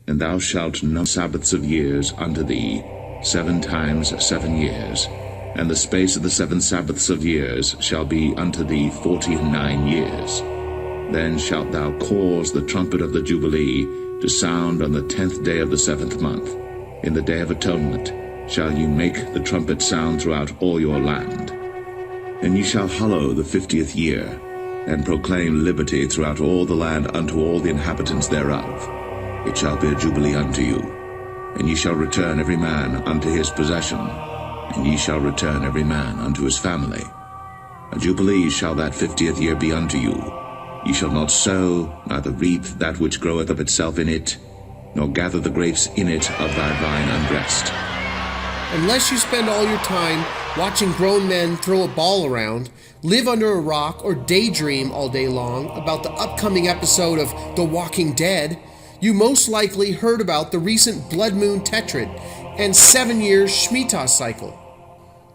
And thou shalt number Sabbaths of years unto thee, 7 times 7 years. And the space of the 7 Sabbaths of years shall be unto thee 49 years. Then shalt thou cause the trumpet of the Jubilee to sound on the 10th day of the 7th month. In the day of atonement shall ye make the trumpet sound throughout all your land. And ye shall hallow the 50th year, and proclaim liberty throughout all the land unto all the inhabitants thereof. It shall be a jubilee unto you, and ye shall return every man unto his possession, and ye shall return every man unto his family. A jubilee shall that 50th year be unto you. Ye shall not sow, neither reap that which groweth of itself in it, nor gather the grapes in it of thy vine undressed. Unless you spend all your time watching grown men throw a ball around, live under a rock, or daydream all day long about the upcoming episode of The Walking Dead, you most likely heard about the recent blood moon Tetrad and 7-year Shemitah cycle.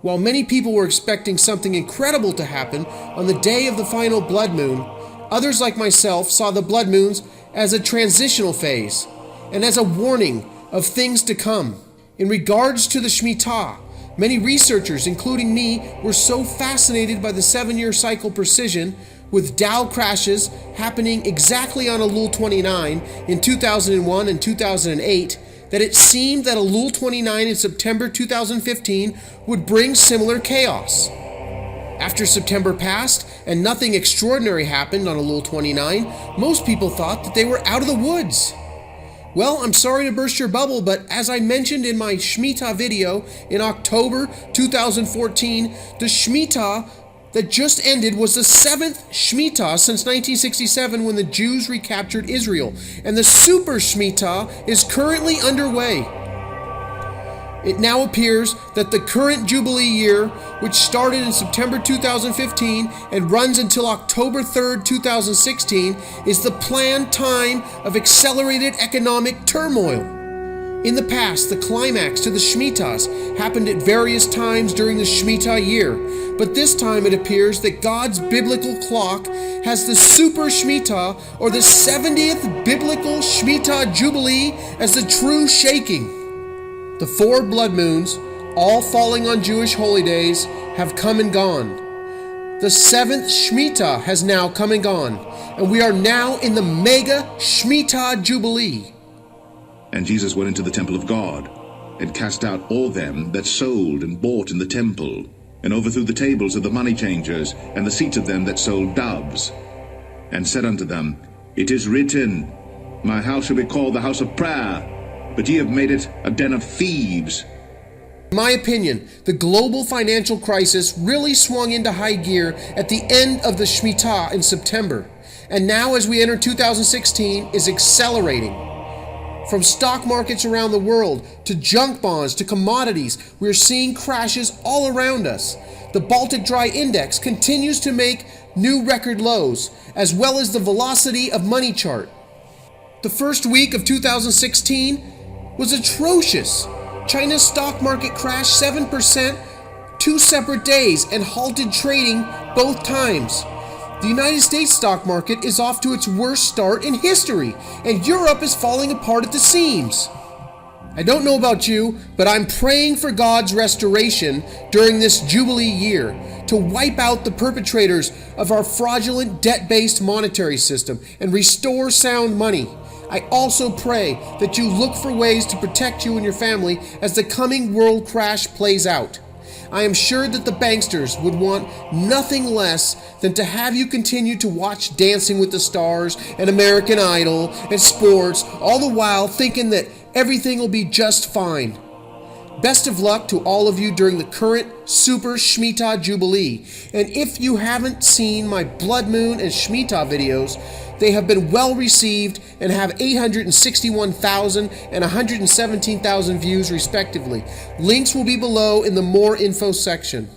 While many people were expecting something incredible to happen on the day of the final blood moon, others like myself saw the blood moons as a transitional phase and as a warning of things to come. In regards to the Shemitah, many researchers, including me, were so fascinated by the 7-year cycle precision, with Dow crashes happening exactly on Elul 29 in 2001 and 2008, that it seemed that Elul 29 in September 2015 would bring similar chaos. After September passed and nothing extraordinary happened on Elul 29, most people thought that they were out of the woods. Well, I'm sorry to burst your bubble, but as I mentioned in my Shemitah video in October 2014, the Shemitah that just ended was the 7th Shemitah since 1967, when the Jews recaptured Israel, and the Super Shemitah is currently underway. It now appears that the current Jubilee year, which started in September 2015 and runs until October 3rd, 2016, is the planned time of accelerated economic turmoil. In the past, the climax to the Shemitahs happened at various times during the Shemitah year, but this time it appears that God's biblical clock has the Super Shemitah, or the 70th biblical Shemitah Jubilee, as the true shaking. The 4 blood moons, all falling on Jewish holy days, have come and gone. The 7th Shemitah has now come and gone, and we are now in the mega Shemitah Jubilee. And Jesus went into the temple of God, and cast out all them that sold and bought in the temple, and overthrew the tables of the money changers, and the seats of them that sold doves, and said unto them, It is written, My house shall be called the house of prayer, but ye have made it a den of thieves. In my opinion, the global financial crisis really swung into high gear at the end of the Shemitah in September, and now as we enter 2016 is accelerating. From stock markets around the world, to junk bonds, to commodities, we're seeing crashes all around us. The Baltic Dry Index continues to make new record lows, as well as the velocity of money chart. The first week of 2016 was atrocious. China's stock market crashed 7% 2 separate days and halted trading both times. The United States stock market is off to its worst start in history, and Europe is falling apart at the seams. I don't know about you, but I'm praying for God's restoration during this Jubilee year to wipe out the perpetrators of our fraudulent debt-based monetary system and restore sound money. I also pray that you look for ways to protect you and your family as the coming world crash plays out. I am sure that the banksters would want nothing less than to have you continue to watch Dancing with the Stars and American Idol and sports, all the while thinking that everything will be just fine. Best of luck to all of you during the current Super Shemitah Jubilee. And if you haven't seen my Blood Moon and Shemitah videos, they have been well received and have 861,000 and 117,000 views respectively. Links will be below in the More Info section.